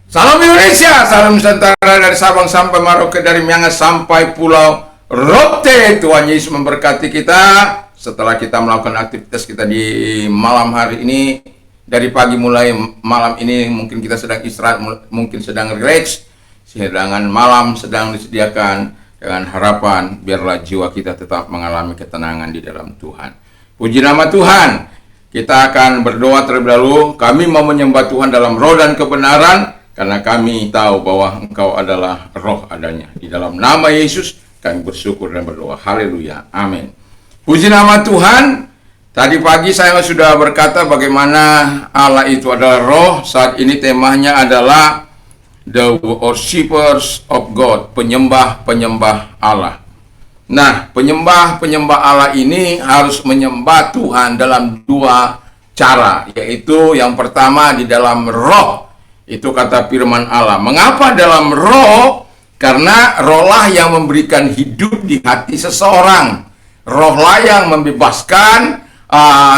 Salam Indonesia, salam Nusantara dari Sabang sampai Merauke, dari Miangas sampai Pulau Rote. Tuhan Yesus memberkati kita. Setelah kita melakukan aktivitas kita di malam hari ini, dari pagi mulai malam ini mungkin kita sedang istirahat, mungkin sedang relax, sedangkan malam sedang disediakan dengan harapan biarlah jiwa kita tetap mengalami ketenangan di dalam Tuhan. Puji nama Tuhan. Kita akan berdoa terlebih dahulu. Kami mau menyembah Tuhan dalam roh dan kebenaran, karena kami tahu bahwa Engkau adalah roh adanya. Di dalam nama Yesus kami bersyukur dan berdoa. Haleluya. Amin. Puji nama Tuhan. Tadi pagi saya sudah berkata bagaimana Allah itu adalah roh. Saat ini temanya adalah The Worshippers of God. Penyembah-penyembah Allah. Nah, penyembah-penyembah Allah ini harus menyembah Tuhan dalam dua cara. Yaitu yang pertama di dalam roh. Itu kata firman Allah. Mengapa dalam roh? Karena rohlah yang memberikan hidup di hati seseorang. Rohlah yang membebaskan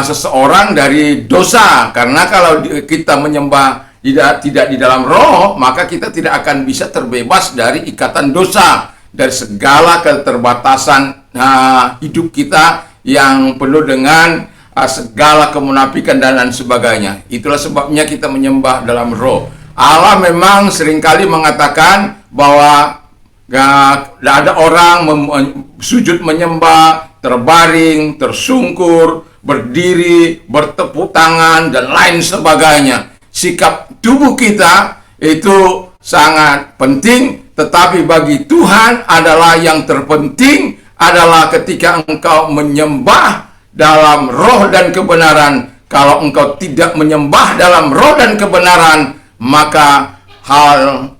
seseorang dari dosa. Karena kalau kita menyembah tidak di dalam roh, maka kita tidak akan bisa terbebas dari ikatan dosa, dari segala keterbatasan hidup kita yang penuh dengan segala kemunafikan dan lain sebagainya. Itulah sebabnya kita menyembah dalam roh. Allah memang seringkali mengatakan bahwa tidak ada orang sujud menyembah, terbaring, tersungkur, berdiri, bertepuk tangan, dan lain sebagainya. Sikap tubuh kita itu sangat penting, tetapi bagi Tuhan adalah yang terpenting adalah ketika engkau menyembah dalam roh dan kebenaran. Kalau engkau tidak menyembah dalam roh dan kebenaran, maka hal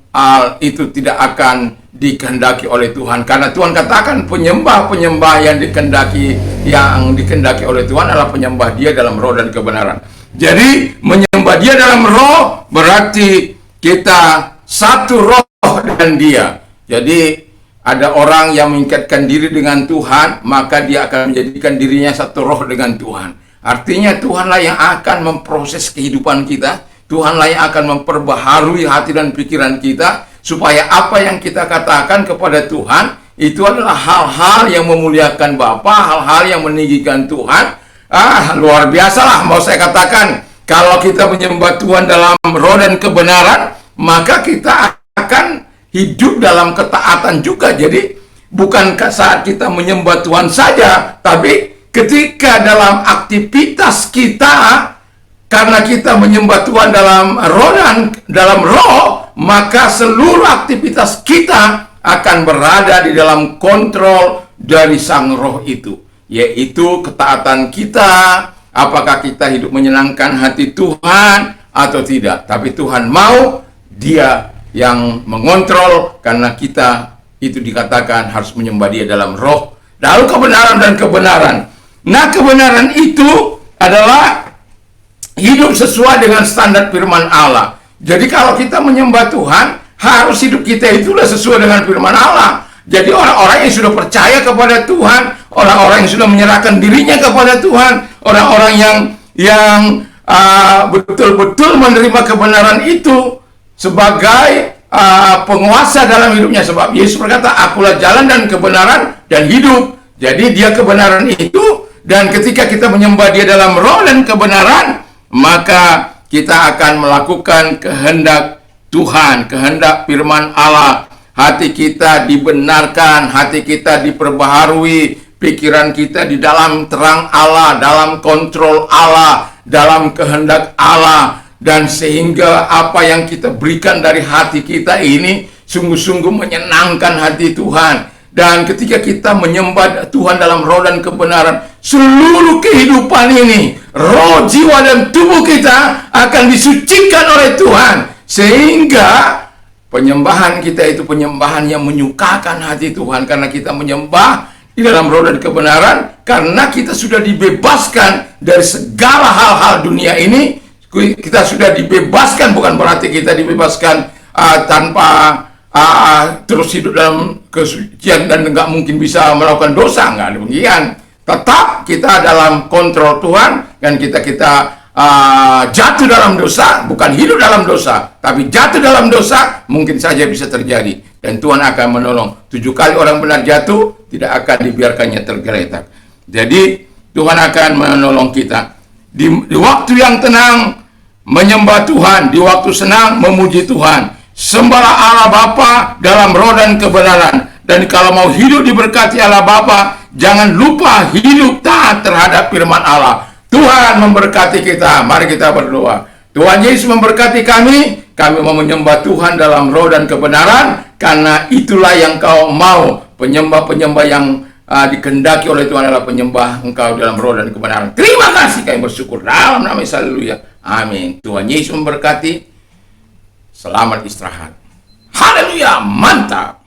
itu tidak akan dikehendaki oleh Tuhan. Karena Tuhan katakan penyembah-penyembah yang dikehendaki oleh Tuhan adalah penyembah Dia dalam roh dan kebenaran. Jadi menyembah Dia dalam roh berarti kita satu roh dengan Dia. Jadi ada orang yang mengikatkan diri dengan Tuhan, maka dia akan menjadikan dirinya satu roh dengan Tuhan. Artinya Tuhanlah yang akan memproses kehidupan kita. Tuhanlah yang akan memperbaharui hati dan pikiran kita, supaya apa yang kita katakan kepada Tuhan itu adalah hal-hal yang memuliakan Bapa, hal-hal yang meninggikan Tuhan. Luar biasa lah mau saya katakan. Kalau kita menyembah Tuhan dalam roh dan kebenaran, maka kita akan hidup dalam ketaatan juga. Jadi bukan saat kita menyembah Tuhan saja, tapi ketika dalam aktivitas kita, karena kita menyembah Tuhan dalam roh, maka seluruh aktivitas kita akan berada di dalam kontrol dari Sang Roh itu, yaitu ketaatan kita. Apakah kita hidup menyenangkan hati Tuhan atau tidak? Tapi Tuhan mau Dia yang mengontrol, karena kita itu dikatakan harus menyembah Dia dalam roh, lalu kebenaran dan kebenaran. Nah, kebenaran itu adalah hidup sesuai dengan standar firman Allah. Jadi kalau kita menyembah Tuhan, harus hidup kita itulah sesuai dengan firman Allah. Jadi orang-orang yang sudah percaya kepada Tuhan, orang-orang yang sudah menyerahkan dirinya kepada Tuhan, orang-orang yang betul-betul menerima kebenaran itu sebagai penguasa dalam hidupnya. Sebab Yesus berkata, akulah jalan dan kebenaran dan hidup. Jadi Dia kebenaran itu, dan ketika kita menyembah Dia dalam roh dan kebenaran, maka kita akan melakukan kehendak Tuhan, kehendak firman Allah. Hati kita dibenarkan, hati kita diperbaharui, pikiran kita di dalam terang Allah, dalam kontrol Allah, dalam kehendak Allah. Dan sehingga apa yang kita berikan dari hati kita ini sungguh-sungguh menyenangkan hati Tuhan. Dan ketika kita menyembah Tuhan dalam roh dan kebenaran, seluruh kehidupan ini, roh, jiwa, dan tubuh kita akan disucikan oleh Tuhan. Sehingga penyembahan kita itu penyembahan yang menyukakan hati Tuhan. Karena kita menyembah di dalam roh dan kebenaran, karena kita sudah dibebaskan dari segala hal-hal dunia ini. Kita sudah dibebaskan, bukan berarti kita dibebaskan tanpa terus hidup dalam kesucian dan nggak mungkin bisa melakukan dosa, nggak demikian. Tetap kita dalam kontrol Tuhan, dan kita jatuh dalam dosa, bukan hidup dalam dosa, tapi jatuh dalam dosa, mungkin saja bisa terjadi. Dan Tuhan akan menolong. 7 kali orang benar jatuh, tidak akan dibiarkannya tergeletak. Jadi Tuhan akan menolong kita. Di waktu yang tenang, menyembah Tuhan. Di waktu senang, memuji Tuhan. Sembahlah Allah Bapa dalam roh dan kebenaran. Dan kalau mau hidup diberkati Allah Bapa, jangan lupa hidup taat terhadap firman Allah. Tuhan memberkati kita. Mari kita berdoa. Tuhan Yesus memberkati kami. Kami mau menyembah Tuhan dalam roh dan kebenaran. Karena itulah yang kau mau. Penyembah-penyembah yang dikehendaki oleh Tuhan adalah penyembah engkau dalam roh dan kebenaran. Terima kasih, kami bersyukur dalam nama Yesus. Haleluya. Amin. Tuhan Yesus memberkati. Selamat istirahat. Haleluya. Mantap.